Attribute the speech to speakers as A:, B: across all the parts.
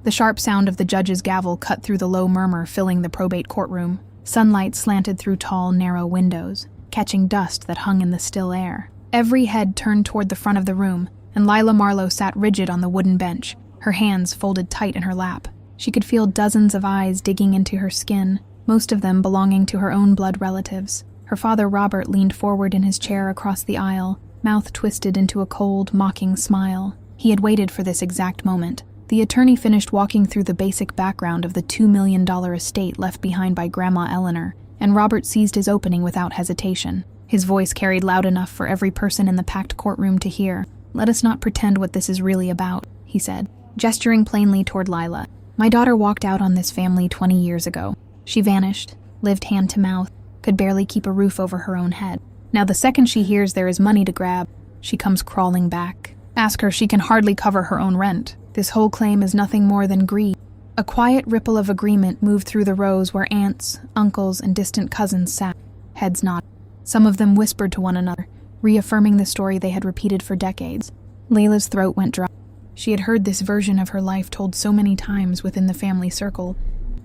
A: The sharp sound of the judge's gavel cut through the low murmur filling the probate courtroom. Sunlight slanted through tall, narrow windows, catching dust that hung in the still air. Every head turned toward the front of the room, and Lila Marlowe sat rigid on the wooden bench, her hands folded tight in her lap. She could feel dozens of eyes digging into her skin, most of them belonging to her own blood relatives. Her father Robert leaned forward in his chair across the aisle, mouth twisted into a cold, mocking smile. He had waited for this exact moment. The attorney finished walking through the basic background of the $2 million estate left behind by Grandma Eleanor, and Robert seized his opening without hesitation. His voice carried loud enough for every person in the packed courtroom to hear. "Let us not pretend what this is really about," he said, gesturing plainly toward Lila. "My daughter walked out on this family 20 years ago. She vanished, lived hand to mouth, could barely keep a roof over her own head. Now the second she hears there is money to grab, she comes crawling back. Ask her, she can hardly cover her own rent. This whole claim is nothing more than greed." A quiet ripple of agreement moved through the rows where aunts, uncles, and distant cousins sat, heads nodded. Some of them whispered to one another, reaffirming the story they had repeated for decades. Layla's throat went dry. She had heard this version of her life told so many times within the family circle,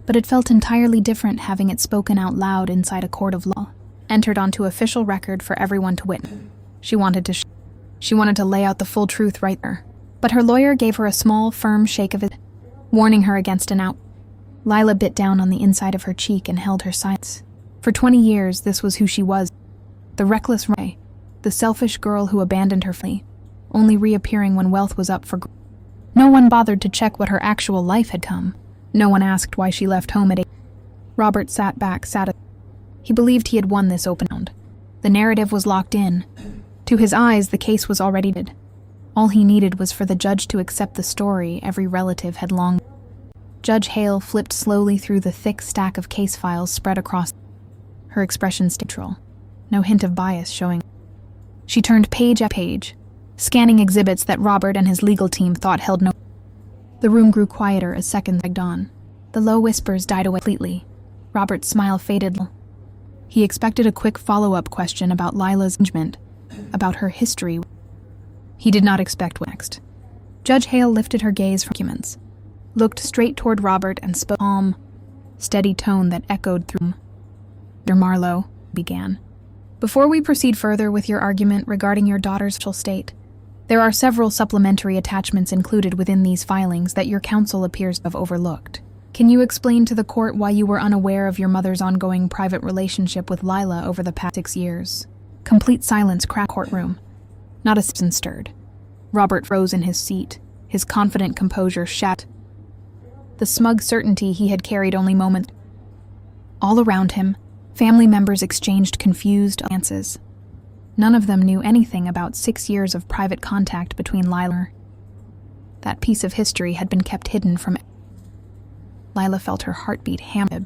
A: but it felt entirely different having it spoken out loud inside a court of law, entered onto official record for everyone to witness. She wanted to lay out the full truth right there, but her lawyer gave her a small, firm shake of it, warning her against an out. Lila bit down on the inside of her cheek and held her silence. For 20 years, this was who she was. The reckless Ray, the selfish girl who abandoned her family, only reappearing when wealth was up for grabs. No one bothered to check what her actual life had come. No one asked why she left home at 8. Robert sat back, He believed he had won this open round. The narrative was locked in. To his eyes, the case was already dead. All he needed was for the judge to accept the story every relative had long. Judge Hale flipped slowly through the thick stack of case files spread across. Her expression neutral, no hint of bias showing. She turned page after page, scanning exhibits that Robert and his legal team thought held no. The room grew quieter as seconds dragged on. The low whispers died away completely. Robert's smile faded. He expected a quick follow-up question about Lila's engagement, about her history. He did not expect what next. Judge Hale lifted her gaze from documents, looked straight toward Robert and spoke calm, steady tone that echoed through him. "Mr. Marlowe," began, "before we proceed further with your argument regarding your daughter's social state, there are several supplementary attachments included within these filings that your counsel appears to have overlooked. Can you explain to the court why you were unaware of your mother's ongoing private relationship with Lila over the past 6 years?" Complete silence cracked the courtroom. Not a citizen stirred. Robert froze in his seat, his confident composure shattered. The smug certainty he had carried only moments. All around him, family members exchanged confused glances. None of them knew anything about 6 years of private contact between Lila. That piece of history had been kept hidden from. Lila felt her heartbeat hammer.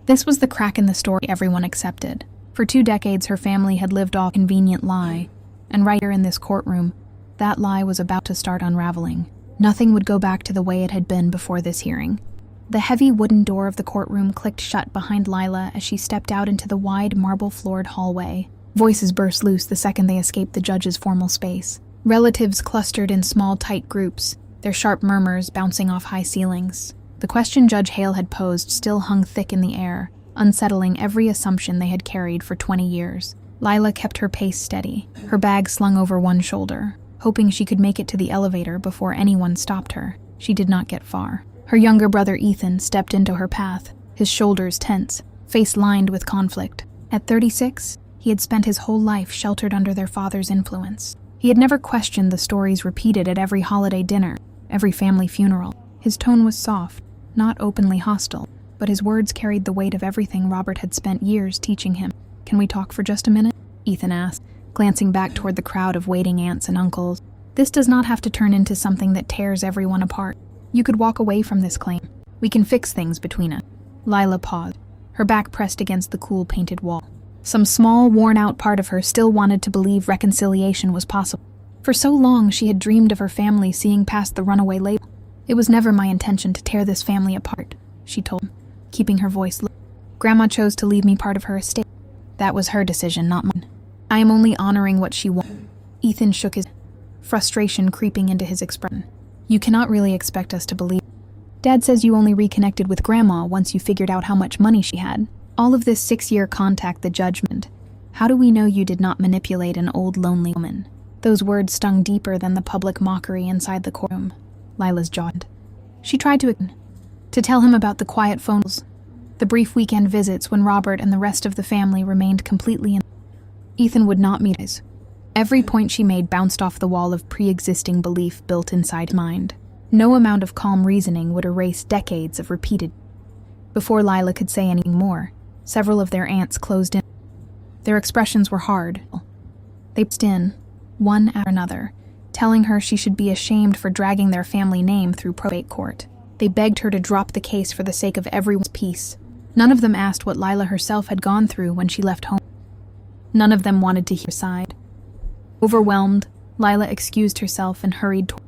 A: This was the crack in the story everyone accepted. For 2 decades, her family had lived off a convenient lie, and right here in this courtroom, that lie was about to start unraveling. Nothing would go back to the way it had been before this hearing. The heavy wooden door of the courtroom clicked shut behind Lila as she stepped out into the wide, marble-floored hallway. Voices burst loose the second they escaped the judge's formal space. Relatives clustered in small, tight groups, their sharp murmurs bouncing off high ceilings. The question Judge Hale had posed still hung thick in the air, unsettling every assumption they had carried for 20 years. Lila kept her pace steady, her bag slung over one shoulder, hoping she could make it to the elevator before anyone stopped her. She did not get far. Her younger brother Ethan stepped into her path, his shoulders tense, face lined with conflict. At 36, he had spent his whole life sheltered under their father's influence. He had never questioned the stories repeated at every holiday dinner, every family funeral. His tone was soft, not openly hostile, but his words carried the weight of everything Robert had spent years teaching him. "Can we talk for just a minute?" Ethan asked, glancing back toward the crowd of waiting aunts and uncles. "This does not have to turn into something that tears everyone apart. You could walk away from this claim. We can fix things between us." Lila paused, her back pressed against the cool painted wall. Some small, worn-out part of her still wanted to believe reconciliation was possible. For so long, she had dreamed of her family seeing past the runaway label. "It was never my intention to tear this family apart," she told him, keeping her voice low. "Grandma chose to leave me part of her estate. That was her decision, not mine. I am only honoring what she wanted." Ethan shook his head, frustration creeping into his expression. "You cannot really expect us to believe." Dad says you only reconnected with Grandma once you figured out how much money she had. All of this 6-year contact the judgment. How do we know you did not manipulate an old lonely woman? Those words stung deeper than the public mockery inside the courtroom. Lila's jaw. She tried to tell him about the quiet phone calls, the brief weekend visits when Robert and the rest of the family remained completely in. Ethan would not meet us. Every point she made bounced off the wall of pre-existing belief built inside his mind. No amount of calm reasoning would erase decades of repeated. Before Lila could say anything more, several of their aunts closed in. Their expressions were hard. They pushed in, one after another, telling her she should be ashamed for dragging their family name through probate court. They begged her to drop the case for the sake of everyone's peace. None of them asked what Lila herself had gone through when she left home. None of them wanted to hear her side. Overwhelmed, Lila excused herself and hurried toward.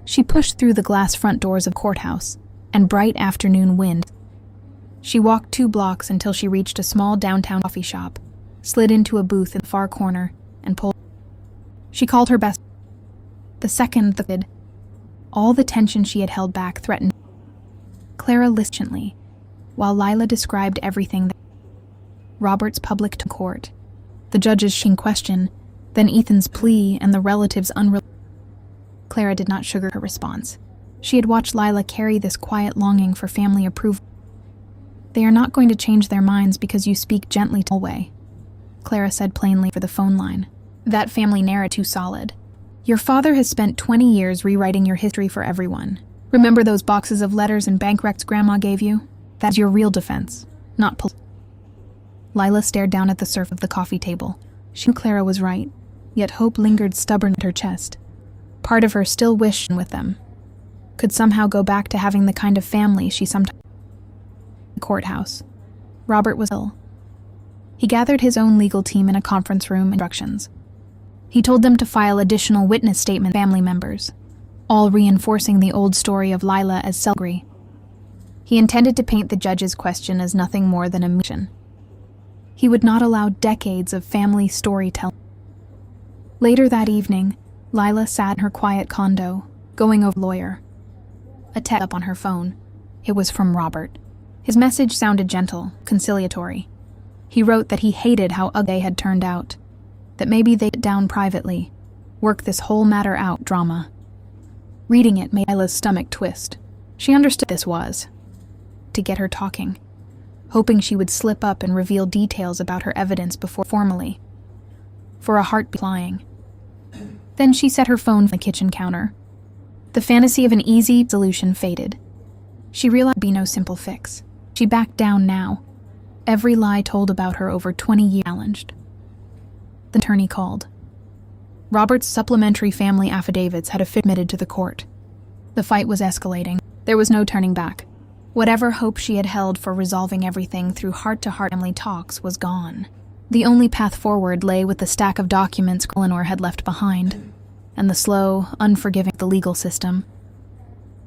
A: She pushed through the glass front doors of the courthouse, and bright afternoon wind. She walked 2 blocks until she reached a small downtown coffee shop, slid into a booth in the far corner, and pulled. She called her best. The second all the tension she had held back threatened. Clara listened gently, while Lila described everything. Robert's public court, the judge's question, then Ethan's plea and the relatives' Clara did not sugar her response. She had watched Lila carry this quiet longing for family approval. They are not going to change their minds because you speak gently to way, Clara said plainly for the phone line. That family narrative too solid. Your father has spent 20 years rewriting your history for everyone. Remember those boxes of letters and bank recs Grandma gave you? That's your real defense, not Lila stared down at the surface of the coffee table. She knew Clara was right, yet hope lingered stubborn at her chest. Part of her still wished with them. Could somehow go back to having the kind of family she sometimes. The courthouse. Robert was ill. He gathered his own legal team in a conference room. Instructions. He told them to file additional witness statement family members, all reinforcing the old story of Lila as celebrity. He intended to paint the judge's question as nothing more than a mission. He would not allow decades of family storytelling. Later that evening, Lila sat in her quiet condo, going over lawyer. A text up on her phone. It was from Robert. His message sounded gentle, conciliatory. He wrote that he hated how ugly they had turned out, that maybe they'd sit down privately, work this whole matter out drama. Reading it made Lila's stomach twist. She understood this was to get her talking, hoping she would slip up and reveal details about her evidence before formally. For a heartbeat flying. Then she set her phone on the kitchen counter. The fantasy of an easy solution faded. She realized it would be no simple fix. She backed down now. Every lie told about her over 20 years challenged. The attorney called. Robert's supplementary family affidavits had admitted to the court. The fight was escalating. There was no turning back. Whatever hope she had held for resolving everything through heart-to-heart family talks was gone. The only path forward lay with the stack of documents Eleanor had left behind, and the slow, unforgiving the legal system.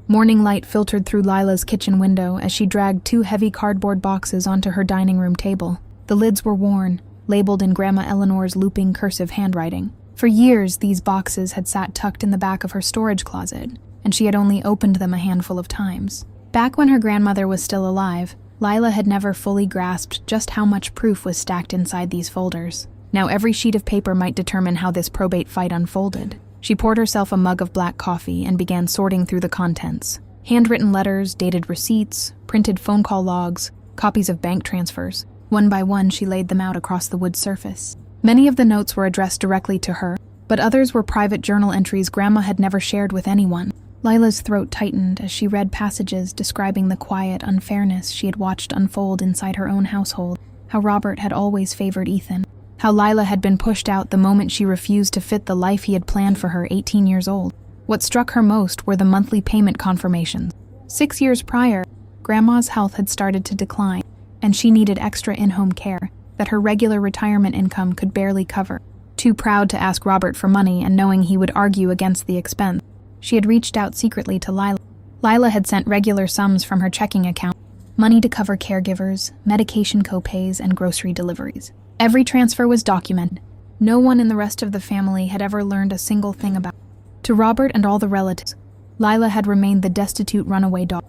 A: Morning light filtered through Lila's kitchen window as she dragged 2 heavy cardboard boxes onto her dining room table. The lids were worn, labeled in Grandma Eleanor's looping cursive handwriting. For years, these boxes had sat tucked in the back of her storage closet, and she had only opened them a handful of times. Back when her grandmother was still alive, Lila had never fully grasped just how much proof was stacked inside these folders. Now every sheet of paper might determine how this probate fight unfolded. She poured herself a mug of black coffee and began sorting through the contents. Handwritten letters, dated receipts, printed phone call logs, copies of bank transfers. One by one, she laid them out across the wood surface. Many of the notes were addressed directly to her, but others were private journal entries Grandma had never shared with anyone. Lila's throat tightened as she read passages describing the quiet unfairness she had watched unfold inside her own household, how Robert had always favored Ethan, how Lila had been pushed out the moment she refused to fit the life he had planned for her 18 years old. What struck her most were the monthly payment confirmations. 6 years prior, Grandma's health had started to decline, and she needed extra in-home care that her regular retirement income could barely cover. Too proud to ask Robert for money and knowing he would argue against the expense, she had reached out secretly to Lila. Lila had sent regular sums from her checking account, money to cover caregivers, medication co-pays, and grocery deliveries. Every transfer was documented. No one in the rest of the family had ever learned a single thing about it. To Robert and all the relatives, Lila had remained the destitute runaway daughter.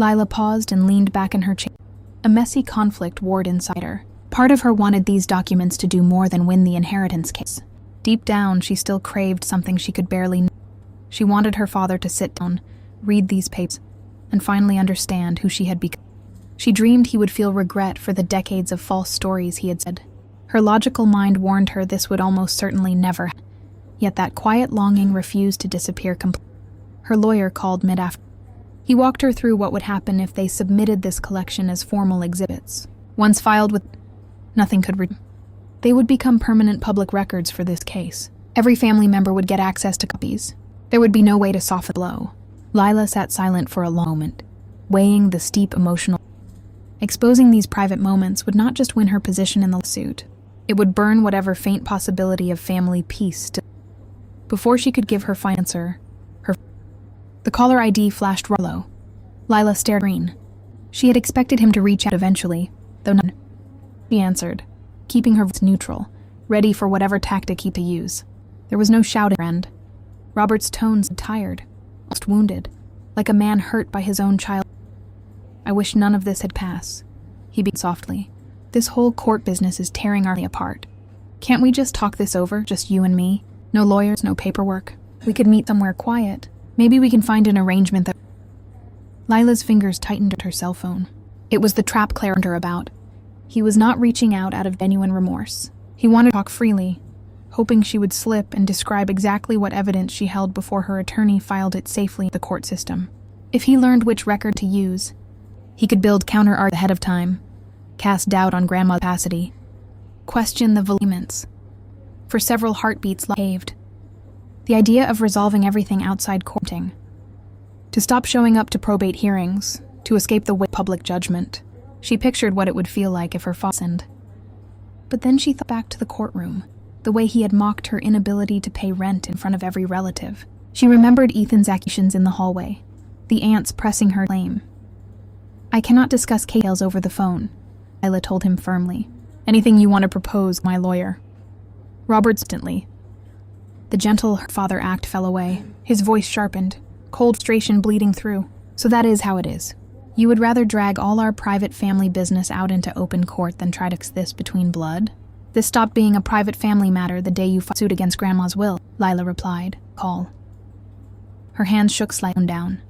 A: Lila paused and leaned back in her chair. A messy conflict warred inside her. Part of her wanted these documents to do more than win the inheritance case. Deep down, she still craved something she could barely know. She wanted her father to sit down, read these papers, and finally understand who she had become. She dreamed he would feel regret for the decades of false stories he had said. Her logical mind warned her this would almost certainly never happen. Yet that quiet longing refused to disappear completely. Her lawyer called mid-afternoon. He walked her through what would happen if they submitted this collection as formal exhibits. Once filed with, nothing could they would become permanent public records for this case. Every family member would get access to copies. There would be no way to soften the blow. Lila sat silent for a long moment, weighing the steep emotional. Exposing these private moments would not just win her position in the lawsuit. It would burn whatever faint possibility of family peace still. Before she could give her final answer, the caller ID flashed low. Lila stared green. She had expected him to reach out eventually, though none. He answered, keeping her voice neutral, ready for whatever tactic he could use. There was no shouting end. Robert's tone sounded tired, almost wounded, like a man hurt by his own child. I wish none of this had passed, he began softly. This whole court business is tearing our family apart. Can't we just talk this over, just you and me? No lawyers, no paperwork. We could meet somewhere quiet. Maybe we can find an arrangement that... Lila's fingers tightened at her cell phone. It was the trap Claire warned her about. He was not reaching out of genuine remorse. He wanted to talk freely, hoping she would slip and describe exactly what evidence she held before her attorney filed it safely in the court system. If he learned which record to use, he could build counter-arguments ahead of time, cast doubt on Grandma's capacity, question the validity. For several heartbeats, Lila caved. The idea of resolving everything outside courting. To stop showing up to probate hearings, to escape the weight of public judgment. She pictured what it would feel like if her father sinned. But then she thought back to the courtroom, the way he had mocked her inability to pay rent in front of every relative. She remembered Ethan's accusations in the hallway, the aunts pressing her claim. I cannot discuss details over the phone, Lila told him firmly. Anything you want to propose, my lawyer. Robert instantly. The gentle father act fell away. His voice sharpened, cold frustration bleeding through. So that is how it is. You would rather drag all our private family business out into open court than try to fix this between blood? This stopped being a private family matter the day you filed suit against Grandma's will, Lila replied. Call. Her hands shook slightly down.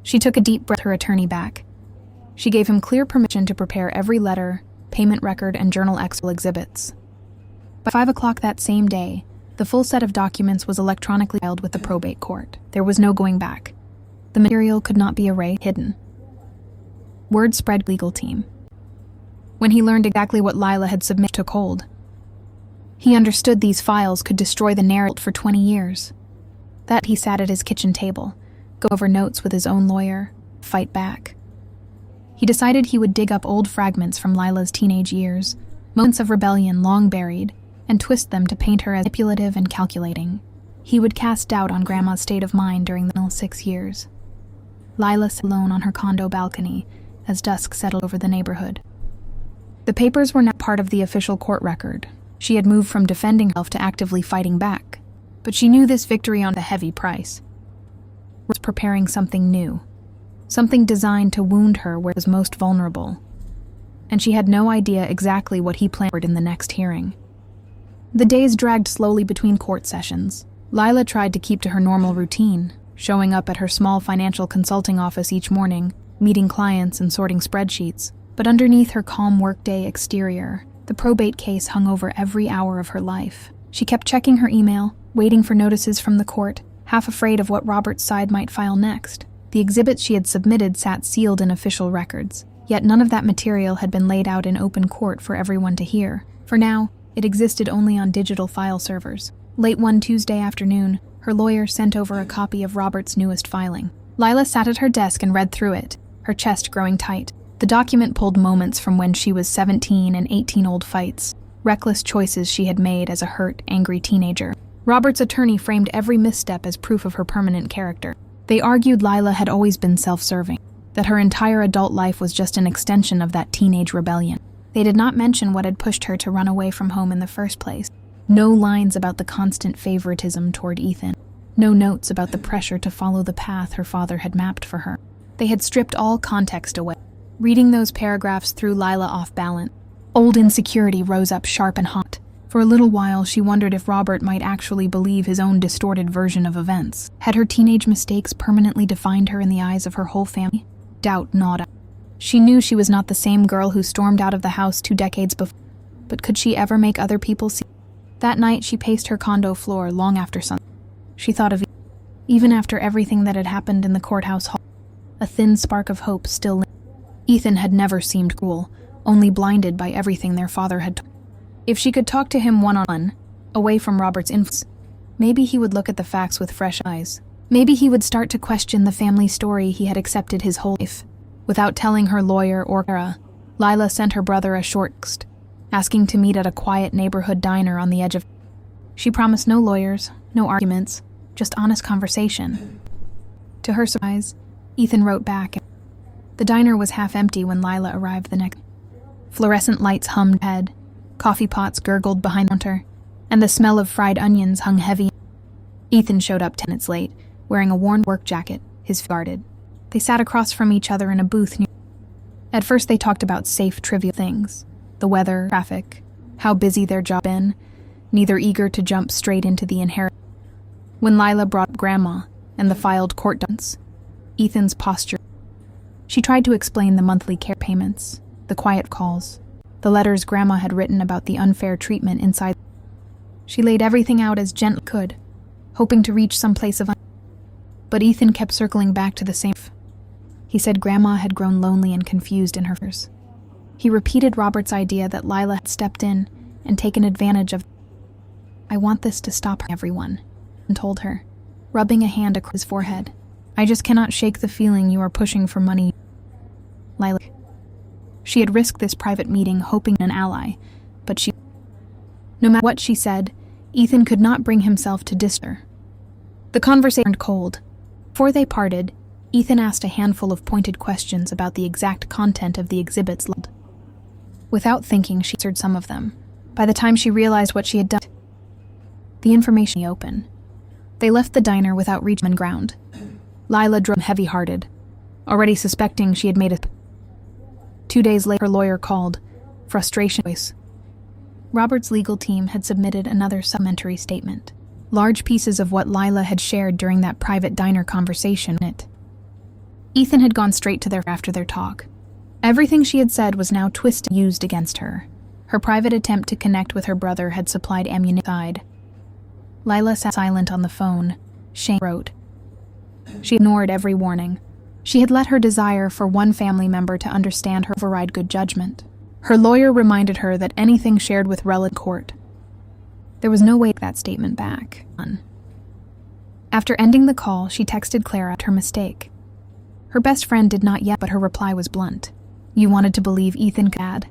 A: She took a deep breath, her attorney back. She gave him clear permission to prepare every letter, payment record, and journal exhibits. By 5 o'clock that same day, the full set of documents was electronically filed with the probate court. There was no going back. The material could not be erased, hidden. Word spread legal team. When he learned exactly what Lila had submitted, took hold. He understood these files could destroy the narrative for 20 years. That he sat at his kitchen table, go over notes with his own lawyer, fight back. He decided he would dig up old fragments from Lila's teenage years, moments of rebellion long buried, and twist them to paint her as manipulative and calculating. He would cast doubt on Grandma's state of mind during the 6 years. Lila sat alone on her condo balcony as dusk settled over the neighborhood. The papers were now part of the official court record. She had moved from defending herself to actively fighting back, but she knew this victory on a heavy price. Was preparing something new, something designed to wound her where it was most vulnerable, and she had no idea exactly what he planned in the next hearing. The days dragged slowly between court sessions. Lila tried to keep to her normal routine, showing up at her small financial consulting office each morning, meeting clients and sorting spreadsheets. But underneath her calm workday exterior, the probate case hung over every hour of her life. She kept checking her email, waiting for notices from the court, half afraid of what Robert's side might file next. The exhibits she had submitted sat sealed in official records, yet none of that material had been laid out in open court for everyone to hear. For now, it existed only on digital file servers. Late one Tuesday afternoon, her lawyer sent over a copy of Robert's newest filing. Lila sat at her desk and read through it, her chest growing tight. The document pulled moments from when she was 17 and 18 old fights, reckless choices she had made as a hurt, angry teenager. Robert's attorney framed every misstep as proof of her permanent character. They argued Lila had always been self-serving, that her entire adult life was just an extension of that teenage rebellion. They did not mention what had pushed her to run away from home in the first place. No lines about the constant favoritism toward Ethan. No notes about the pressure to follow the path her father had mapped for her. They had stripped all context away. Reading those paragraphs threw Lila off balance. Old insecurity rose up sharp and hot. For a little while, she wondered if Robert might actually believe his own distorted version of events. Had her teenage mistakes permanently defined her in the eyes of her whole family? Doubt gnawed at her. She knew she was not the same girl who stormed out of the house 2 decades before. But could she ever make other people see? That night, she paced her condo floor long after sunset. She thought of even after everything that had happened in the courthouse hall. A thin spark of hope still lingered. Ethan had never seemed cruel, only blinded by everything their father had told. If she could talk to him one-on-one, away from Robert's influence, maybe he would look at the facts with fresh eyes. Maybe he would start to question the family story he had accepted his whole life. Without telling her lawyer or Kara, Lila sent her brother a short text, asking to meet at a quiet neighborhood diner on the edge of. She promised no lawyers, no arguments, just honest conversation. To her surprise, Ethan wrote back. The diner was half empty when Lila arrived the next. Fluorescent lights hummed ahead, coffee pots gurgled behind the counter, and the smell of fried onions hung heavy. Ethan showed up 10 minutes late, wearing a worn work jacket, his face guarded. They sat across from each other in a booth near. At first they talked about safe, trivial things. The weather, traffic, how busy their job had been, neither eager to jump straight into the inheritance. When Lila brought up Grandma and the filed court documents, Ethan's posture. She tried to explain the monthly care payments, the quiet calls, the letters Grandma had written about the unfair treatment inside. She laid everything out as gently as could, hoping to reach some place of. But Ethan kept circling back to the same. He said Grandma had grown lonely and confused in her fears. He repeated Robert's idea that Lila had stepped in and taken advantage of. I want this to stop, everyone, and told her, rubbing a hand across his forehead. I just cannot shake the feeling you are pushing for money. Lila. She had risked this private meeting hoping an ally, but she. No matter what she said, Ethan could not bring himself to diss her. The conversation turned cold. Before they parted, Ethan asked a handful of pointed questions about the exact content of the exhibits. Without thinking, she answered some of them. By the time she realized what she had done, the information was open. They left the diner without reaching common ground. Lila drove heavy-hearted, already suspecting she had made a. 2 days later, her lawyer called, frustration voice. Robert's legal team had submitted another supplementary statement. Large pieces of what Lila had shared during that private diner conversation in it. Ethan had gone straight to their after their talk. Everything she had said was now twisted and used against her. Her private attempt to connect with her brother had supplied ammunition. Lila sat silent on the phone. Shame wrote. She ignored every warning. She had let her desire for one family member to understand her override good judgment. Her lawyer reminded her that anything shared with relative court. There was no way to take that statement back. After ending the call, she texted Clara her mistake. Her best friend did not yet, but her reply was blunt. You wanted to believe Ethan had.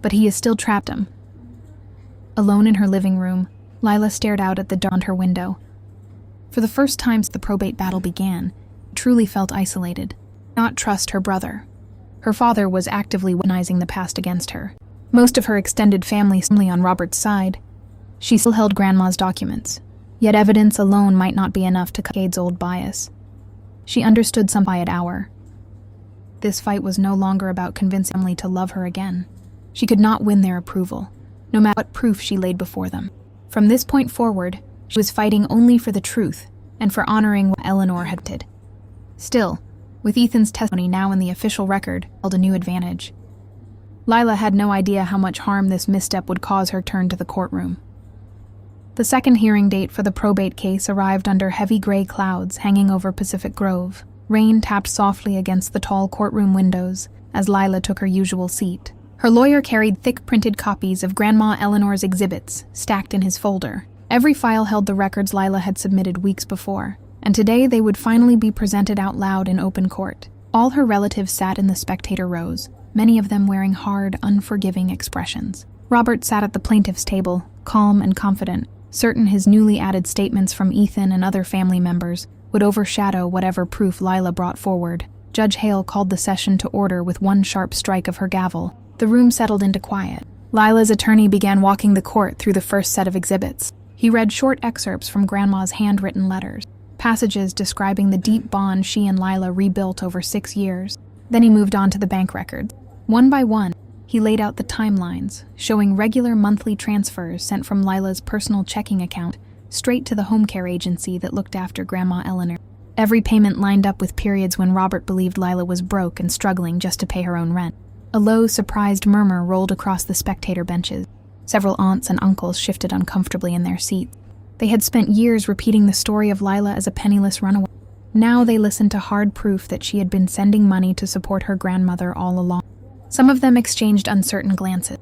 A: But he is still trapped him. Alone in her living room, Lila stared out at the dark on her window. For the first time since the probate battle began, she truly felt isolated. Not trust her brother. Her father was actively weaponizing the past against her. Most of her extended family on Robert's side. She still held Grandma's documents, yet evidence alone might not be enough to cut Cade's old bias. She understood some quiet hour. This fight was no longer about convincing family to love her again. She could not win their approval, no matter what proof she laid before them. From this point forward, she was fighting only for the truth and for honoring what Eleanor had did. Still, with Ethan's testimony now in the official record, held a new advantage. Lila had no idea how much harm this misstep would cause her turn to the courtroom. The second hearing date for the probate case arrived under heavy gray clouds hanging over Pacific Grove. Rain tapped softly against the tall courtroom windows as Lila took her usual seat. Her lawyer carried thick printed copies of Grandma Eleanor's exhibits, stacked in his folder. Every file held the records Lila had submitted weeks before, and today they would finally be presented out loud in open court. All her relatives sat in the spectator rows, many of them wearing hard, unforgiving expressions. Robert sat at the plaintiff's table, calm and confident, certain his newly added statements from Ethan and other family members would overshadow whatever proof Lila brought forward. Judge Hale called the session to order with one sharp strike of her gavel. The room settled into quiet. Lila's attorney began walking the court through the first set of exhibits. He read short excerpts from Grandma's handwritten letters. passages describing the deep bond she and Lila rebuilt over 6 years. Then he moved on to the bank records. One by one, he laid out the timelines, showing regular monthly transfers sent from Lila's personal checking account straight to the home care agency that looked after Grandma Eleanor. Every payment lined up with periods when Robert believed Lila was broke and struggling just to pay her own rent. A low, surprised murmur rolled across the spectator benches. Several aunts and uncles shifted uncomfortably in their seats. They had spent years repeating the story of Lila as a penniless runaway. Now they listened to hard proof that she had been sending money to support her grandmother all along. Some of them exchanged uncertain glances.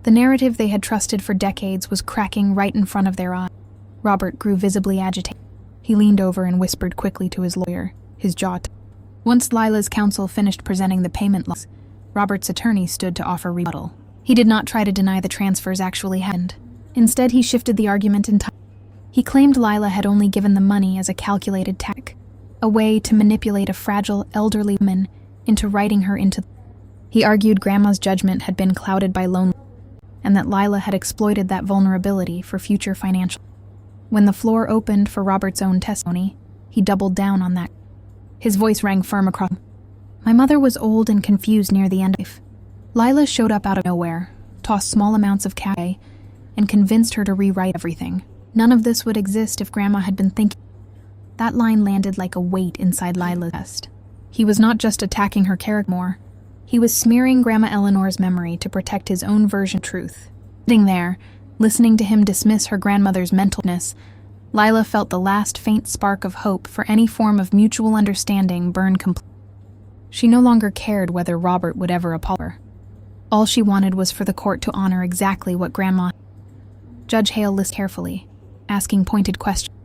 A: The narrative they had trusted for decades was cracking right in front of their eyes. Robert grew visibly agitated. He leaned over and whispered quickly to his lawyer, his jaw tight. Once Lila's counsel finished presenting the payment logs, Robert's attorney stood to offer rebuttal. He did not try to deny the transfers actually happened. Instead, he shifted the argument entirely. He claimed Lila had only given the money as a calculated tactic, a way to manipulate a fragile, elderly woman into writing her into. He argued Grandma's judgment had been clouded by loneliness, and that Lila had exploited that vulnerability for future financial. When the floor opened for Robert's own testimony, he doubled down on that. His voice rang firm across. My mother was old and confused near the end of life. Lila showed up out of nowhere, tossed small amounts of cash, and convinced her to rewrite everything. None of this would exist if Grandma had been thinking. That line landed like a weight inside Lila's chest. He was not just attacking her character more. He was smearing Grandma Eleanor's memory to protect his own version of truth. Sitting there, listening to him dismiss her grandmother's mentalness, Lila felt the last faint spark of hope for any form of mutual understanding burn completely. She no longer cared whether Robert would ever apologize her. All she wanted was for the court to honor exactly what Grandma. Judge Hale listened carefully, asking pointed questions.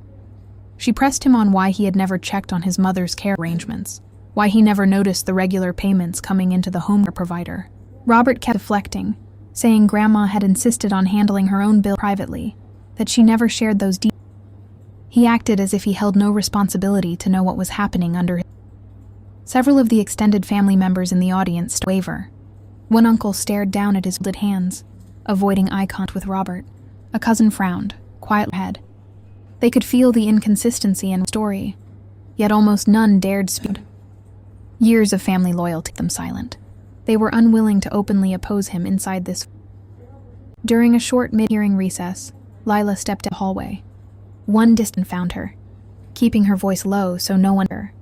A: She pressed him on why he had never checked on his mother's care arrangements, why he never noticed the regular payments coming into the home care provider. Robert kept deflecting, saying Grandma had insisted on handling her own bill privately, that she never shared those details. He acted as if he held no responsibility to know what was happening under his. Several of the extended family members in the audience wavered. One uncle stared down at his folded hands, avoiding eye contact with Robert. A cousin frowned, quietly head. They could feel the inconsistency in the story, yet almost none dared speak. Years of family loyalty kept them silent. They were unwilling to openly oppose him inside this. During a short mid-hearing recess, Lila stepped in the hallway. One distant found her, keeping her voice low so no one heard her.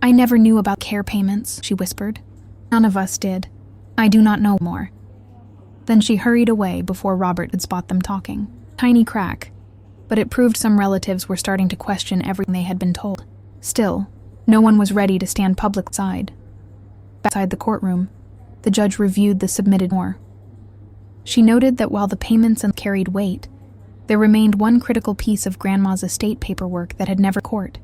A: I never knew about care payments, she whispered. None of us did. I do not know more. Then she hurried away before Robert could spot them talking. Tiny crack, but it proved some relatives were starting to question everything they had been told. Still, no one was ready to stand public side. Outside the courtroom, the judge reviewed the submitted more. She noted that while the payments carried weight, there remained one critical piece of Grandma's estate paperwork that had never court.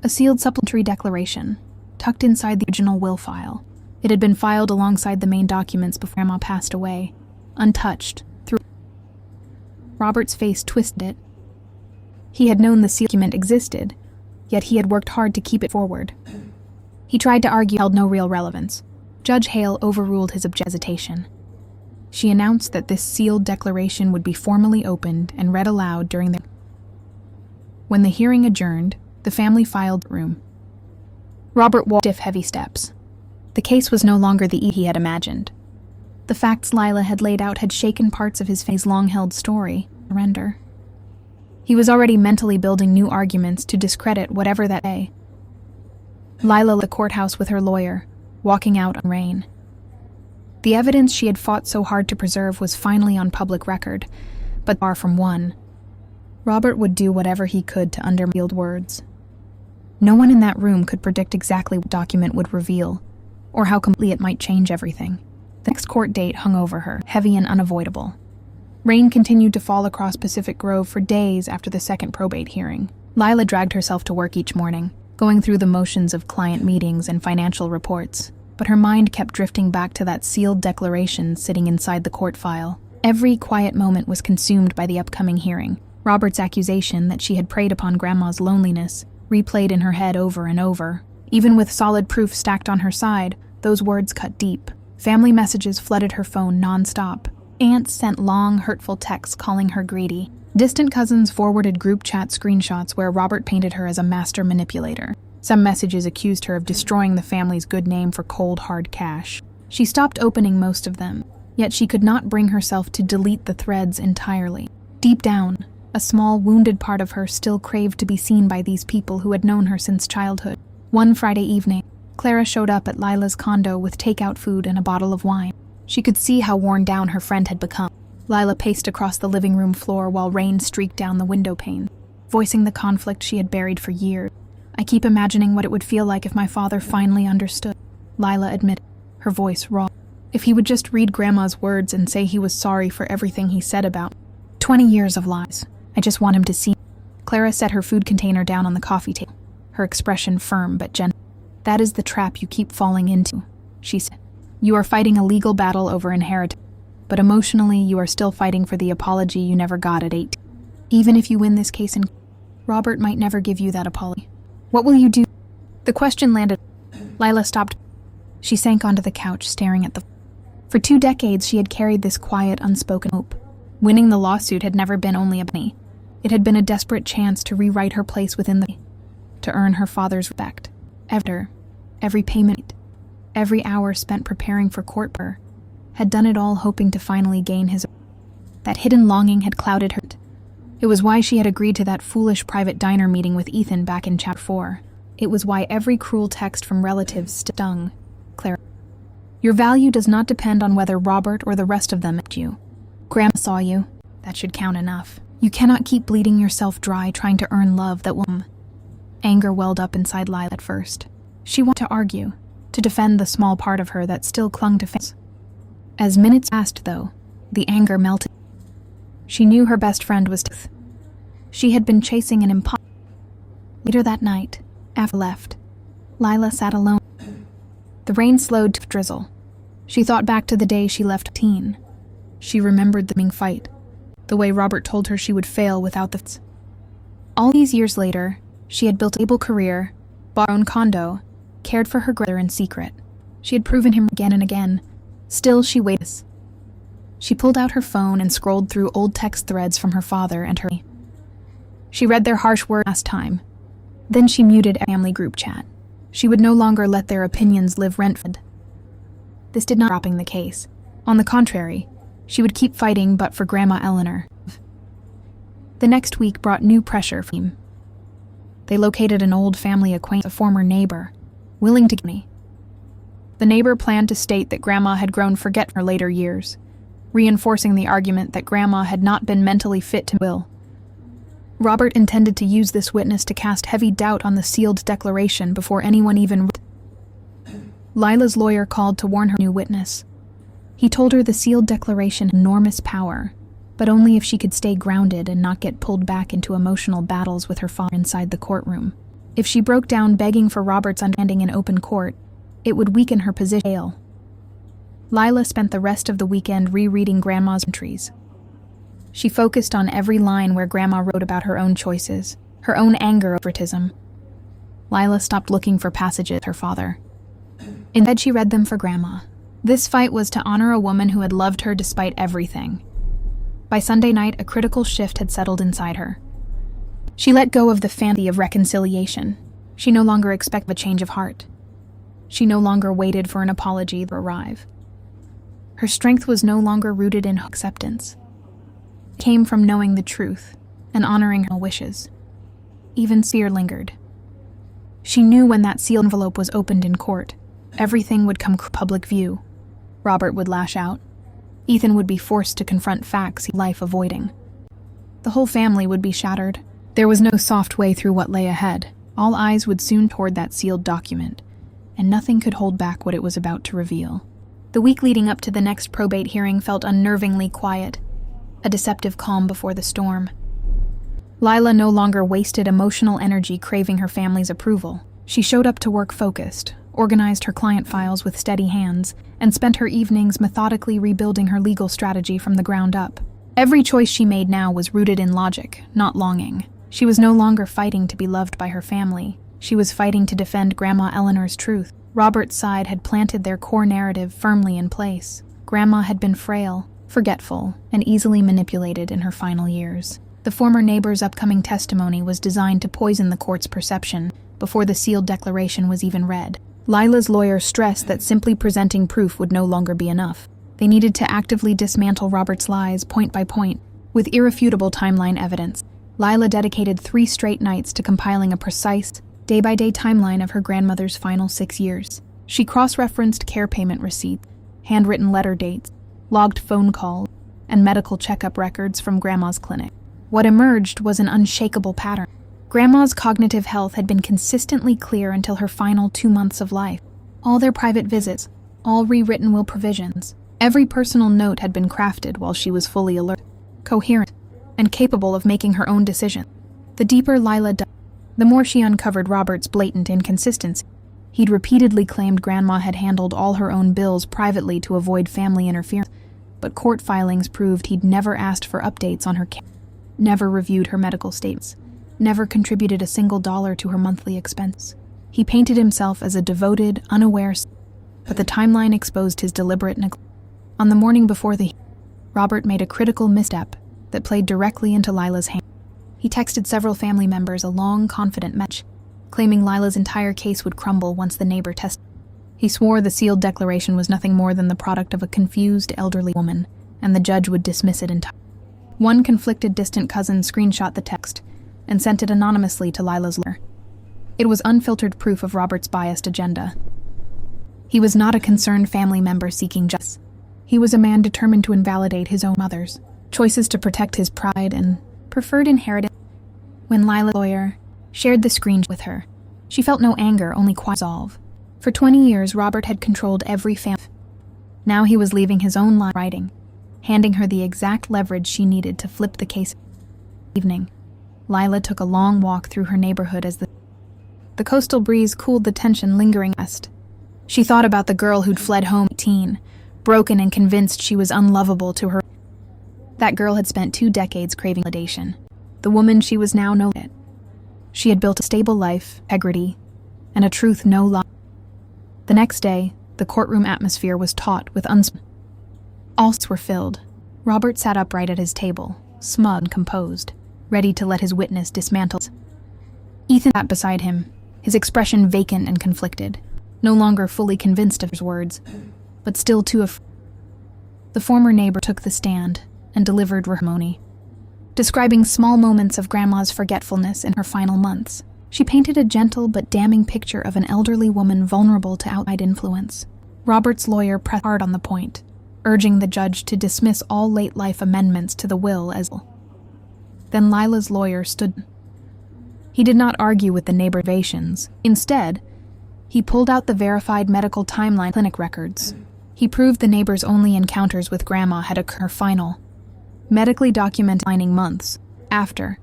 A: A sealed supplementary declaration, tucked inside the original will file. It had been filed alongside the main documents before Grandma passed away, untouched. Robert's face twisted it. He had known the sealed document existed, yet he had worked hard to keep it forward. He tried to argue it held no real relevance. Judge Hale overruled his hesitation. She announced that this sealed declaration would be formally opened and read aloud during the. When the hearing adjourned, the family filed the room. Robert walked stiff, heavy steps. The case was no longer the he had imagined. The facts Lila had laid out had shaken parts of his family's long-held story, surrender. He was already mentally building new arguments to discredit whatever that day. Lila left the courthouse with her lawyer, walking out on rain. The evidence she had fought so hard to preserve was finally on public record, but far from won. Robert would do whatever he could to undermine words. No one in that room could predict exactly what the document would reveal, or how completely it might change everything. The next court date hung over her, heavy and unavoidable. Rain continued to fall across Pacific Grove for days after the second probate hearing. Lila dragged herself to work each morning, going through the motions of client meetings and financial reports, but her mind kept drifting back to that sealed declaration sitting inside the court file. Every quiet moment was consumed by the upcoming hearing. Robert's accusation that she had preyed upon Grandma's loneliness replayed in her head over and over. Even with solid proof stacked on her side, those words cut deep. Family messages flooded her phone nonstop. Aunts sent long, hurtful texts calling her greedy. Distant cousins forwarded group chat screenshots where Robert painted her as a master manipulator. Some messages accused her of destroying the family's good name for cold, hard cash. She stopped opening most of them, yet she could not bring herself to delete the threads entirely. Deep down, a small, wounded part of her still craved to be seen by these people who had known her since childhood. One Friday evening, Clara showed up at Lila's condo with takeout food and a bottle of wine. She could see how worn down her friend had become. Lila paced across the living room floor while rain streaked down the window pane, voicing the conflict she had buried for years. "I keep imagining what it would feel like if my father finally understood," Lila admitted, her voice raw. "If he would just read Grandma's words and say he was sorry for everything he said about 20 years of lies. I just want him to see." Clara set her food container down on the coffee table, her expression firm but gentle. "That is the trap you keep falling into," she said. "You are fighting a legal battle over inheritance, but emotionally you are still fighting for the apology you never got at 18. Even if you win this case, Robert might never give you that apology. What will you do?" The question landed. Lila stopped. She sank onto the couch, staring at the floor. For 2 decades she had carried this quiet, unspoken hope. Winning the lawsuit had never been only a penny. It had been a desperate chance to rewrite her place within to earn her father's respect. Every payment, every hour spent preparing for court had done it all hoping to finally gain his. That hidden longing had clouded her. It was why she had agreed to that foolish private diner meeting with Ethan back in Chapter 4. It was why every cruel text from relatives stung Clara. "Your value does not depend on whether Robert or the rest of them met you. Grandma saw you. That should count enough. You cannot keep bleeding yourself dry trying to earn love that will." Anger welled up inside Lila at first. She wanted to argue, to defend the small part of her that still clung to fame. As minutes passed, though, the anger melted. She knew her best friend was death. She had been chasing an impossible. Later that night, after left, Lila sat alone. The rain slowed to drizzle. She thought back to the day she left teen. She remembered the coming fight, the way Robert told her she would fail without the. All these years later, she had built a stable career, bought her own condo, cared for her brother in secret. She had proven him again and again. Still, she waited. She pulled out her phone and scrolled through old text threads from her father and her. She read their harsh words last time. Then she muted a family group chat. She would no longer let their opinions live rent-free. This did not dropping the case. On the contrary, she would keep fighting but for Grandma Eleanor. The next week brought new pressure for him. They located an old family acquaintance, a former neighbor, willing to give me. The neighbor planned to state that Grandma had grown forgetful in her later years, reinforcing the argument that Grandma had not been mentally fit to will. Robert intended to use this witness to cast heavy doubt on the sealed declaration before anyone even read. Lila's lawyer called to warn her new witness. He told her the sealed declaration had enormous power, but only if she could stay grounded and not get pulled back into emotional battles with her father inside the courtroom. If she broke down begging for Robert's understanding in open court, it would weaken her position. Lila spent the rest of the weekend rereading Grandma's entries. She focused on every line where Grandma wrote about her own choices, her own anger over favoritism. Lila stopped looking for passages with her father. Instead, she read them for Grandma. This fight was to honor a woman who had loved her despite everything. By Sunday night, a critical shift had settled inside her. She let go of the fantasy of reconciliation. She no longer expected a change of heart. She no longer waited for an apology to arrive. Her strength was no longer rooted in acceptance. It came from knowing the truth and honoring her wishes. Even fear lingered. She knew when that sealed envelope was opened in court, everything would come to public view. Robert would lash out. Ethan would be forced to confront facts he life avoiding. The whole family would be shattered. There was no soft way through what lay ahead. All eyes would soon toward that sealed document, and nothing could hold back what it was about to reveal. The week leading up to the next probate hearing felt unnervingly quiet, a deceptive calm before the storm. Lila no longer wasted emotional energy craving her family's approval. She showed up to work focused, organized her client files with steady hands, and spent her evenings methodically rebuilding her legal strategy from the ground up. Every choice she made now was rooted in logic, not longing. She was no longer fighting to be loved by her family. She was fighting to defend Grandma Eleanor's truth. Robert's side had planted their core narrative firmly in place. Grandma had been frail, forgetful, and easily manipulated in her final years. The former neighbor's upcoming testimony was designed to poison the court's perception before the sealed declaration was even read. Lila's lawyer stressed that simply presenting proof would no longer be enough. They needed to actively dismantle Robert's lies point by point, with irrefutable timeline evidence. Lila dedicated 3 straight nights to compiling a precise, day-by-day timeline of her grandmother's final 6 years. She cross-referenced care payment receipts, handwritten letter dates, logged phone calls, and medical checkup records from Grandma's clinic. What emerged was an unshakable pattern. Grandma's cognitive health had been consistently clear until her final 2 months of life. All their private visits, all rewritten will provisions, every personal note had been crafted while she was fully alert, coherent, and capable of making her own decisions. The deeper Lila dug, the more she uncovered Robert's blatant inconsistency. He'd repeatedly claimed Grandma had handled all her own bills privately to avoid family interference, but court filings proved he'd never asked for updates on her care, never reviewed her medical statements, never contributed a single dollar to her monthly expense. He painted himself as a devoted, unaware, but the timeline exposed his deliberate neglect. On the morning before the hearing, Robert made a critical misstep that played directly into Lila's hand. He texted several family members a long, confident message, claiming Lila's entire case would crumble once the neighbor testified. He swore the sealed declaration was nothing more than the product of a confused elderly woman, and the judge would dismiss it entirely. One conflicted distant cousin screenshot the text and sent it anonymously to Lila's lawyer. It was unfiltered proof of Robert's biased agenda. He was not a concerned family member seeking justice. He was a man determined to invalidate his own mother's choices to protect his pride and preferred inheritance. When Lila's lawyer shared the screenshot with her, she felt no anger, only quiet resolve. For 20 years, Robert had controlled every family. Now he was leaving his own line writing, handing her the exact leverage she needed to flip the case. Evening, Lila took a long walk through her neighborhood as the coastal breeze cooled the tension lingering west. She thought about the girl who'd fled home at 18, broken and convinced she was unlovable to her. That girl had spent 2 decades craving validation. The woman she was now no longer. She had built a stable life, integrity, and a truth no lie. The next day, the courtroom atmosphere was taut with all seats were filled. Robert sat upright at his table, smug and composed, ready to let his witness dismantle. Ethan sat beside him, his expression vacant and conflicted, no longer fully convinced of his words, but still too afraid. The former neighbor took the stand and delivered testimony, describing small moments of Grandma's forgetfulness in her final months. She painted a gentle but damning picture of an elderly woman vulnerable to outside influence. Robert's lawyer pressed hard on the point, urging the judge to dismiss all late-life amendments to the will as well. Then Lila's lawyer stood. He did not argue with the neighbor's observations. Instead, he pulled out the verified medical timeline clinic records. He proved the neighbor's only encounters with Grandma had occurred her final, medically documented months after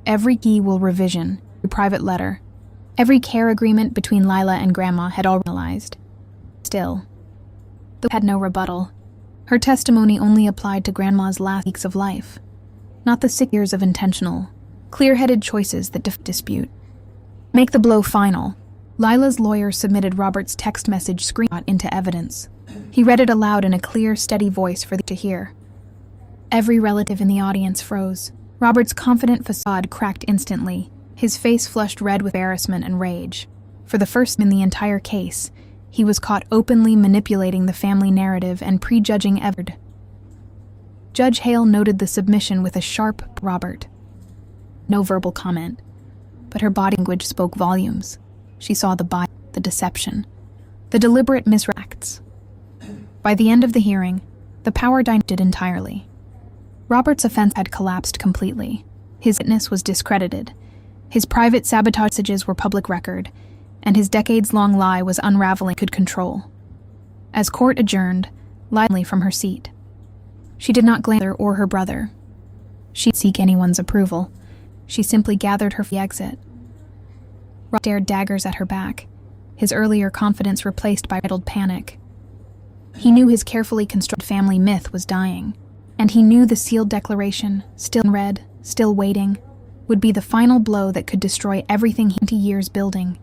A: every key will revision, private letter, every care agreement between Lila and Grandma had all realized. Still, the had no rebuttal. Her testimony only applied to Grandma's last weeks of life, not the 6 years of intentional, clear-headed choices that dispute. Make the blow final. Lila's lawyer submitted Robert's text message screenshot into evidence. He read it aloud in a clear, steady voice for them to hear. Every relative in the audience froze. Robert's confident facade cracked instantly, his face flushed red with embarrassment and rage. For the first time in the entire case, he was caught openly manipulating the family narrative and prejudging Everett. Judge Hale noted the submission with a sharp Robert. No verbal comment, but her body language spoke volumes. She saw the bias, the deception, the deliberate misreacts. By the end of the hearing, the power dynamic shifted entirely. Robert's offense had collapsed completely. His witness was discredited. His private sabotage messages were public record, and his decades-long lie was unraveling could control. As court adjourned, lightly from her seat, she did not glance at her or her brother. She didn't seek anyone's approval. She simply gathered her exit. Robert stared daggers at her back, his earlier confidence replaced by riddled panic. He knew his carefully constructed family myth was dying, and he knew the sealed declaration, still unread, still waiting, would be the final blow that could destroy everything he 20 years building.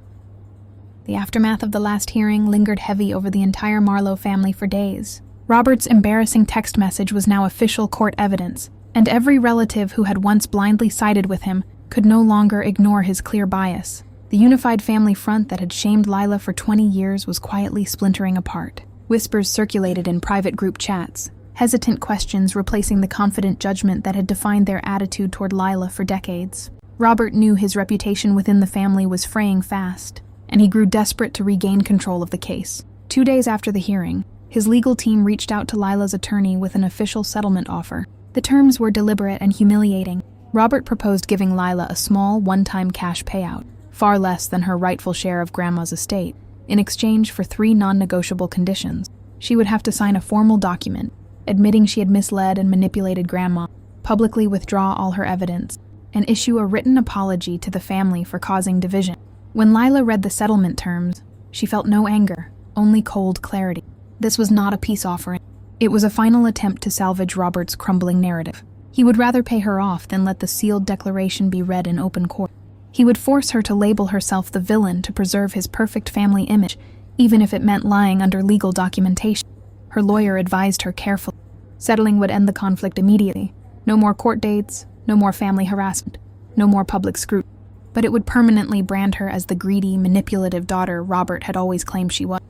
A: The aftermath of the last hearing lingered heavy over the entire Marlowe family for days. Robert's embarrassing text message was now official court evidence, and every relative who had once blindly sided with him could no longer ignore his clear bias. The unified family front that had shamed Lila for 20 years was quietly splintering apart. Whispers circulated in private group chats, hesitant questions replacing the confident judgment that had defined their attitude toward Lila for decades. Robert knew his reputation within the family was fraying fast, and he grew desperate to regain control of the case. 2 days after the hearing, his legal team reached out to Lila's attorney with an official settlement offer. The terms were deliberate and humiliating. Robert proposed giving Lila a small, one-time cash payout, far less than her rightful share of Grandma's estate, in exchange for 3 non-negotiable conditions. She would have to sign a formal document, admitting she had misled and manipulated Grandma, publicly withdraw all her evidence, and issue a written apology to the family for causing division. When Lila read the settlement terms, she felt no anger, only cold clarity. This was not a peace offering. It was a final attempt to salvage Robert's crumbling narrative. He would rather pay her off than let the sealed declaration be read in open court. He would force her to label herself the villain to preserve his perfect family image, even if it meant lying under legal documentation. Her lawyer advised her carefully. Settling would end the conflict immediately. No more court dates, no more family harassment, no more public scrutiny. But it would permanently brand her as the greedy, manipulative daughter Robert had always claimed she was.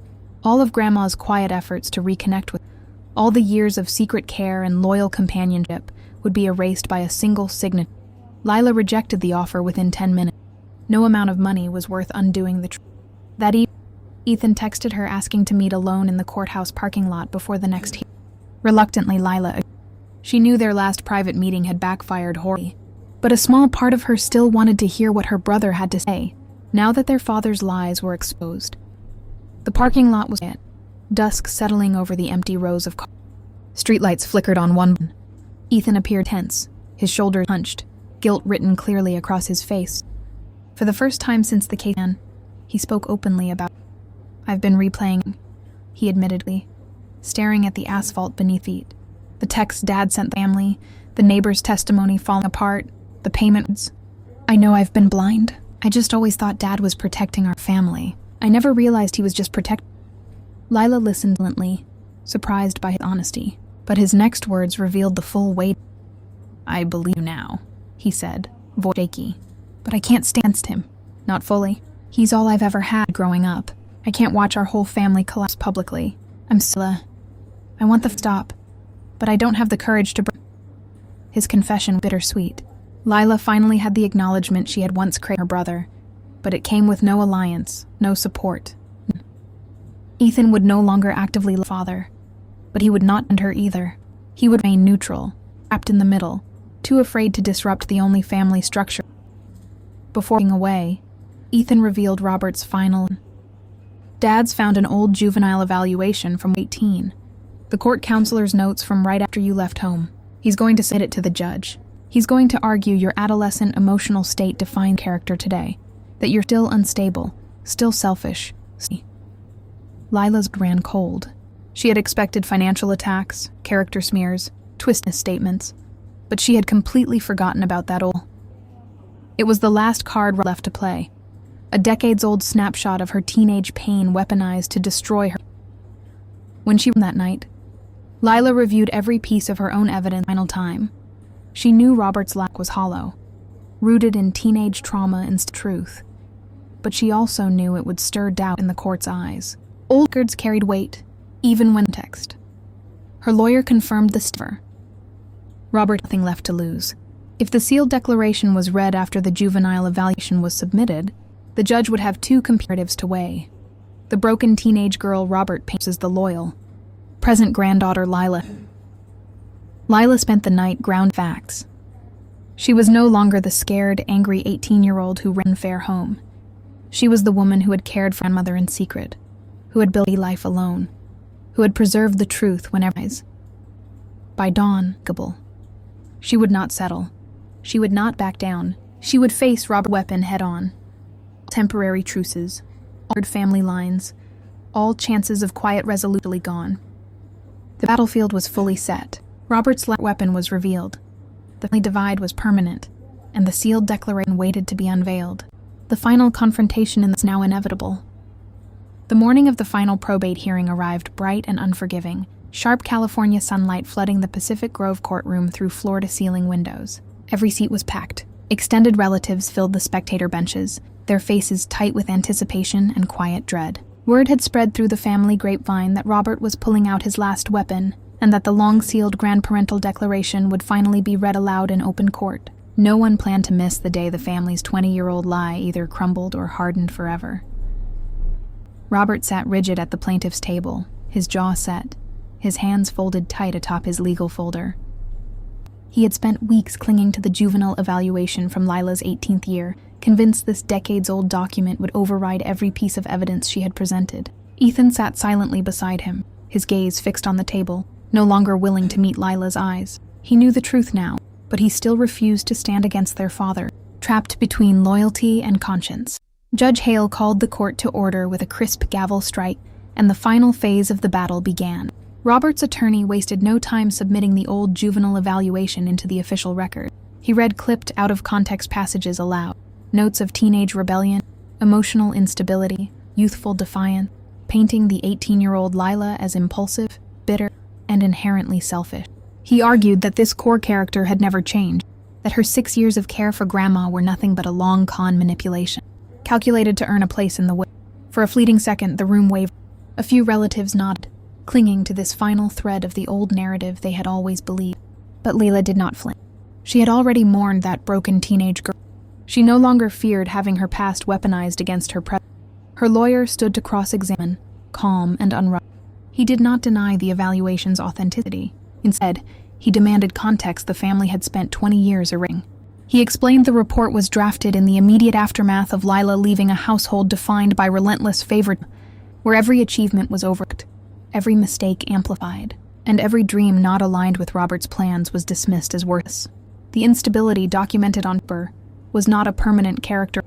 A: All of Grandma's quiet efforts to reconnect with her, all the years of secret care and loyal companionship, would be erased by a single signature. Lila rejected the offer within 10 minutes. No amount of money was worth undoing the truth. That evening, Ethan texted her asking to meet alone in the courthouse parking lot before the next hearing. Reluctantly, Lila agreed. She knew their last private meeting had backfired horribly, but a small part of her still wanted to hear what her brother had to say, now that their father's lies were exposed. The parking lot was quiet, dusk settling over the empty rows of cars. Streetlights flickered on one. Ethan appeared tense, his shoulders hunched, guilt written clearly across his face. For the first time since the case began, he spoke openly about it. "I've been replaying," he admittedly, staring at the asphalt beneath feet. The text Dad sent the family, the neighbor's testimony falling apart, the payments. "I know I've been blind. I just always thought Dad was protecting our family. I never realized he was just protecting." Lila listened silently, surprised by his honesty, but his next words revealed the full weight. "I believe you now," he said, voice shaky. "But I can't stand him. Not fully. He's all I've ever had growing up. I can't watch our whole family collapse publicly. I'm Scylla. I want the stop, but I don't have the courage to bring." His confession was bittersweet. Lila finally had the acknowledgement she had once craved her brother, but it came with no alliance, no support. Ethan would no longer actively love father, but he would not end her either. He would remain neutral, trapped in the middle, too afraid to disrupt the only family structure. Before going away, Ethan revealed Robert's final. Dad's found an old juvenile evaluation from 18. The court counselor's notes from right after you left home. He's going to submit it to the judge. He's going to argue your adolescent emotional state defines character today, that you're still unstable, still selfish. Lila's ran cold. She had expected financial attacks, character smears, twisted statements, but she had completely forgotten about that old. It was the last card left to play, a decades-old snapshot of her teenage pain weaponized to destroy her. When she went that night, Lila reviewed every piece of her own evidence final time. She knew Robert's lack was hollow, rooted in teenage trauma and truth, but she also knew it would stir doubt in the court's eyes. Old records carried weight, even when text. Her lawyer confirmed the stiffer. Robert had nothing left to lose. If the sealed declaration was read after the juvenile evaluation was submitted, the judge would have 2 comparatives to weigh. The broken teenage girl Robert paints as the loyal, present granddaughter Lila. Lila spent the night grounding facts. She was no longer the scared, angry 18-year-old who ran fair home. She was the woman who had cared for grandmother in secret, who had built a life alone, who had preserved the truth whenever. By dawn, she would not settle. She would not back down. She would face Robert's weapon head-on. Temporary truces, altered family lines, all chances of quiet resolution gone. The battlefield was fully set. Robert's weapon was revealed. The family divide was permanent, and the sealed declaration waited to be unveiled. The final confrontation is now inevitable. The morning of the final probate hearing arrived bright and unforgiving. sharp California sunlight flooding the Pacific Grove courtroom through floor-to-ceiling windows. Every seat was packed. Extended relatives filled the spectator benches, their faces tight with anticipation and quiet dread. Word had spread through the family grapevine that Robert was pulling out his last weapon, and that the long-sealed Parental declaration would finally be read aloud in open court. No one planned to miss the day the family's 20-year-old lie either crumbled or hardened forever. Robert sat rigid at the plaintiff's table, his jaw set, his hands folded tight atop his legal folder. He had spent weeks clinging to the juvenile evaluation from Lila's 18th year, convinced this decades-old document would override every piece of evidence she had presented. Ethan sat silently beside him, his gaze fixed on the table, no longer willing to meet Lila's eyes. He knew the truth now, but he still refused to stand against their father, trapped between loyalty and conscience. Judge Hale called the court to order with a crisp gavel strike, and the final phase of the battle began. Robert's attorney wasted no time submitting the old juvenile evaluation into the official record. He read clipped out-of-context passages aloud, notes of teenage rebellion, emotional instability, youthful defiance, painting the 18-year-old Lila as impulsive, bitter, and inherently selfish. He argued that this core character had never changed, that her 6 years of care for Grandma were nothing but a long con manipulation, calculated to earn a place in the will. For a fleeting second, the room wavered. A few relatives nodded, clinging to this final thread of the old narrative they had always believed. But Lila did not flinch. She had already mourned that broken teenage girl. She no longer feared having her past weaponized against her present. Her lawyer stood to cross-examine, calm and unruffled. He did not deny the evaluation's authenticity. Instead, he demanded context the family had spent 20 years erasing. He explained the report was drafted in the immediate aftermath of Lila leaving a household defined by relentless favoritism, where every achievement was overlooked, every mistake amplified, and every dream not aligned with Robert's plans was dismissed as worthless. The instability documented on paper was not a permanent character.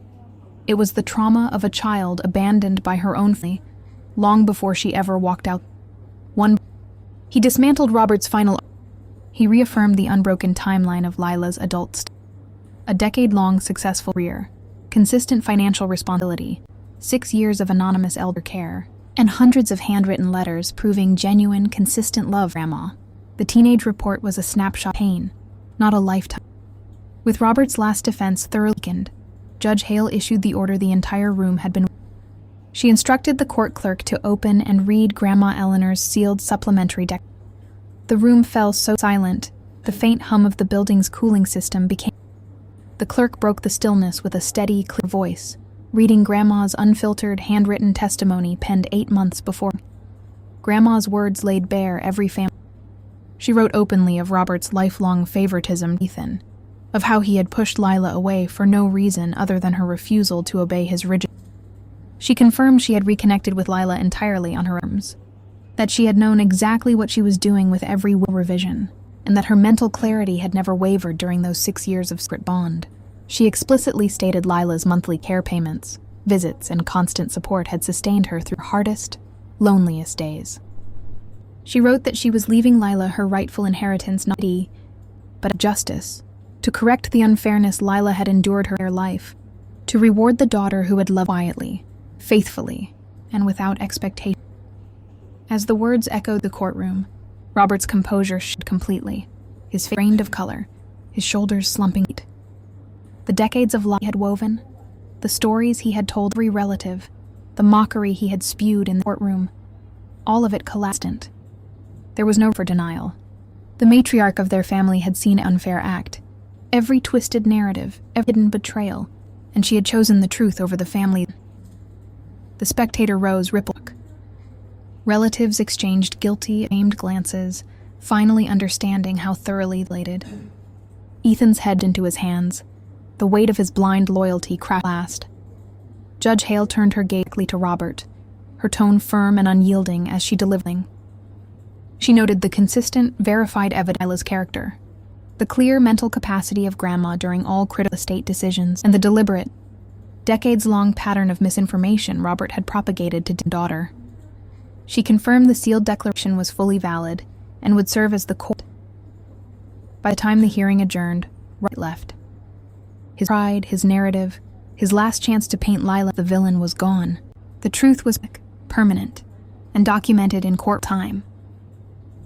A: It was the trauma of a child abandoned by her own family long before she ever walked out. He dismantled Robert's final. He reaffirmed the unbroken timeline of Lila's adult state. A decade-long successful career, consistent financial responsibility, 6 years of anonymous elder care, and hundreds of handwritten letters proving genuine, consistent love for Grandma. The teenage report was a snapshot of pain, not a lifetime. With Robert's last defense thoroughly weakened, Judge Hale issued the order the entire room had been. She instructed the court clerk to open and read Grandma Eleanor's sealed supplementary declaration. The room fell so silent, the faint hum of the building's cooling system became. The clerk broke the stillness with a steady, clear voice, reading Grandma's unfiltered, handwritten testimony penned 8 months before. Grandma's words laid bare every family. She wrote openly of Robert's lifelong favoritism to Ethan, of how he had pushed Lila away for no reason other than her refusal to obey his rigid. She confirmed she had reconnected with Lila entirely on her terms, that she had known exactly what she was doing with every will revision, and that her mental clarity had never wavered during those 6 years of secret bond. She explicitly stated Lila's monthly care payments, visits, and constant support had sustained her through her hardest, loneliest days. She wrote that she was leaving Lila her rightful inheritance not but justice, to correct the unfairness Lila had endured her entire life, to reward the daughter who had loved quietly, faithfully, and without expectation. As the words echoed the courtroom, Robert's composure shifted completely, his face drained of color, his shoulders slumping. The decades of lie he had woven, the stories he had told every relative, the mockery he had spewed in the courtroom, all of it collapsed. There was no room for denial. The matriarch of their family had seen an unfair act, every twisted narrative, every hidden betrayal, and she had chosen the truth over the family. The spectator rows rippled. Relatives exchanged guilty, ashamed glances, finally understanding how thoroughly elated. Ethan's head into his hands, the weight of his blind loyalty cracked last. Judge Hale turned her gaze to Robert, her tone firm and unyielding as she delivered. She noted the consistent, verified evidence of Lila's character, the clear mental capacity of Grandma during all critical estate decisions, and the deliberate, decades-long pattern of misinformation Robert had propagated to his daughter. She confirmed the sealed declaration was fully valid and would serve as the court. By the time the hearing adjourned, Robert left. His pride, his narrative, his last chance to paint Lila the villain was gone. The truth was permanent and documented in court time.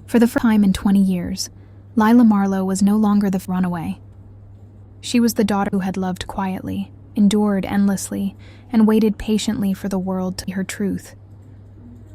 A: For the first time in 20 years, Lila Marlowe was no longer the runaway. She was the daughter who had loved quietly, endured endlessly, and waited patiently for the world to see her truth.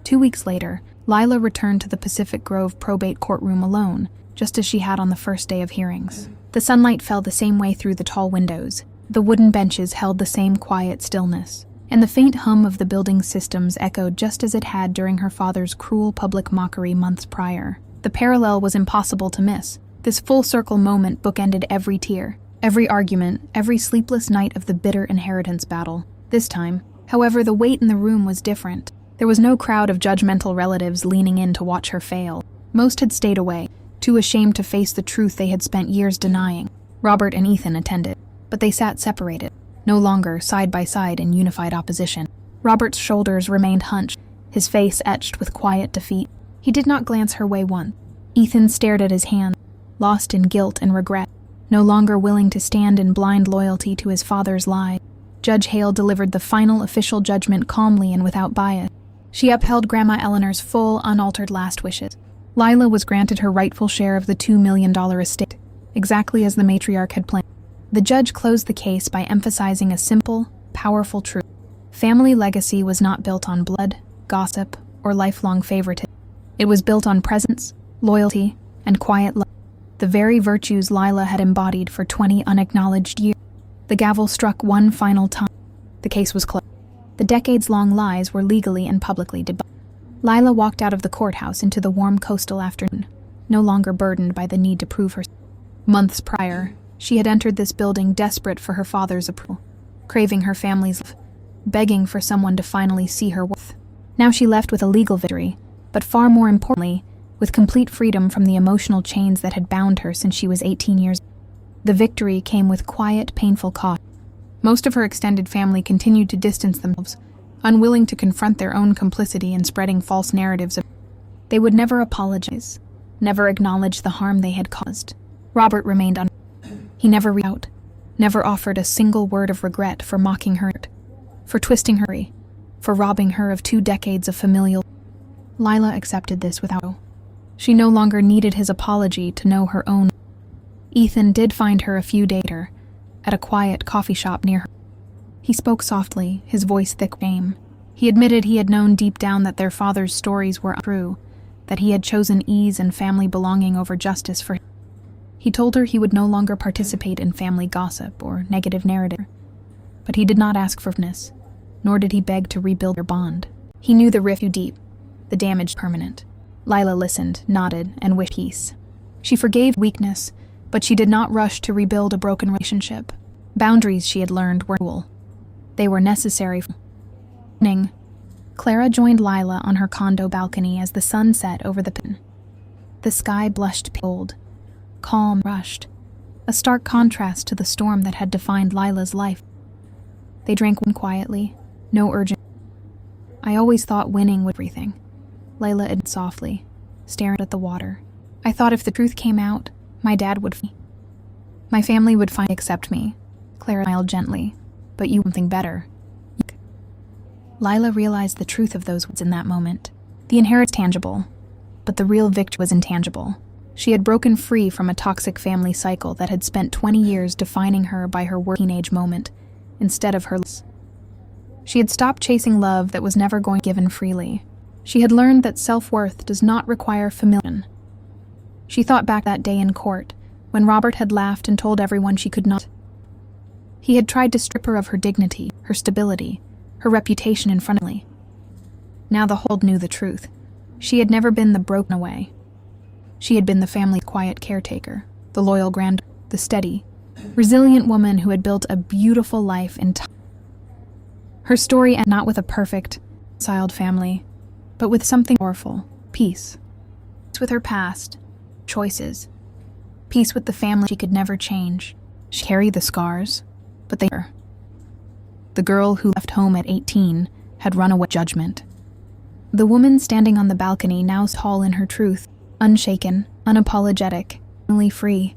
A: 2 weeks later, Lila returned to the Pacific Grove probate courtroom alone, just as she had on the first day of hearings. The sunlight fell the same way through the tall windows, the wooden benches held the same quiet stillness, and the faint hum of the building's systems echoed just as it had during her father's cruel public mockery months prior. The parallel was impossible to miss. This full-circle moment bookended every tear, every argument, every sleepless night of the bitter inheritance battle. This time, however, the weight in the room was different. There was no crowd of judgmental relatives leaning in to watch her fail. Most had stayed away, too ashamed to face the truth they had spent years denying. Robert and Ethan attended, but they sat separated, no longer side by side in unified opposition. Robert's shoulders remained hunched, his face etched with quiet defeat. He did not glance her way once. Ethan stared at his hand, lost in guilt and regret, no longer willing to stand in blind loyalty to his father's lie. Judge Hale delivered the final official judgment calmly and without bias. She upheld Grandma Eleanor's full, unaltered last wishes. Lila was granted her rightful share of the $2 million estate, exactly as the matriarch had planned. The judge closed the case by emphasizing a simple, powerful truth. Family legacy was not built on blood, gossip, or lifelong favoritism. It was built on presence, loyalty, and quiet love, the very virtues Lila had embodied for 20 unacknowledged years. The gavel struck one final time. The case was closed. The decades-long lies were legally and publicly debunked. Lila walked out of the courthouse into the warm coastal afternoon, no longer burdened by the need to prove herself. Months prior, she had entered this building desperate for her father's approval, craving her family's love, begging for someone to finally see her worth. Now she left with a legal victory, but far more importantly, with complete freedom from the emotional chains that had bound her since she was 18 years old. The victory came with quiet, painful cost. Most of her extended family continued to distance themselves, unwilling to confront their own complicity in spreading false narratives. They would never apologize, never acknowledge the harm they had caused. Robert remained He never reached out, never offered a single word of regret for mocking her, for twisting her, for robbing her of 2 decades of familial. Lila accepted this without. She no longer needed his apology to know her own. Ethan did find her a few days later, at a quiet coffee shop near her. He spoke softly, his voice thick with shame. He admitted he had known deep down that their father's stories were untrue, that he had chosen ease and family belonging over justice for him. He told her he would no longer participate in family gossip or negative narrative, but he did not ask for forgiveness, nor did he beg to rebuild their bond. He knew the rift too deep, the damage permanent. Lila listened, nodded, and wished peace. She forgave weakness, but she did not rush to rebuild a broken relationship. Boundaries, she had learned, were cruel. They were necessary. Clara joined Lila on her condo balcony as the sun set over the pin. The sky blushed gold, calm, rushed, a stark contrast to the storm that had defined Lila's life. They drank wine quietly, no urgent. I always thought winning was everything, Layla admitted softly, staring at the water. I thought if the truth came out, my dad would my family would finally accept me. Clara smiled gently, but you something better. Lila realized the truth of those words in that moment. The inheritance was tangible, but the real victory was intangible. She had broken free from a toxic family cycle that had spent 20 years defining her by her worst teenage moment, instead of her loss. She had stopped chasing love that was never going to be given freely. She had learned that self-worth does not require familiarity. She thought back that day in court, when Robert had laughed and told everyone she could not. He had tried to strip her of her dignity, her stability, her reputation in front of me. Now the whole knew the truth. She had never been the broken away. She had been the family's quiet caretaker, the loyal granddaughter, the steady, resilient woman who had built a beautiful life in time. Her story ended not with a perfect, reconciled family, but with something powerful, peace. Peace with her past, choices. Peace with the family she could never change. She carried the scars, but they were. The girl who left home at 18 had run away with judgment. The woman standing on the balcony now tall in her truth, unshaken, unapologetic, finally free.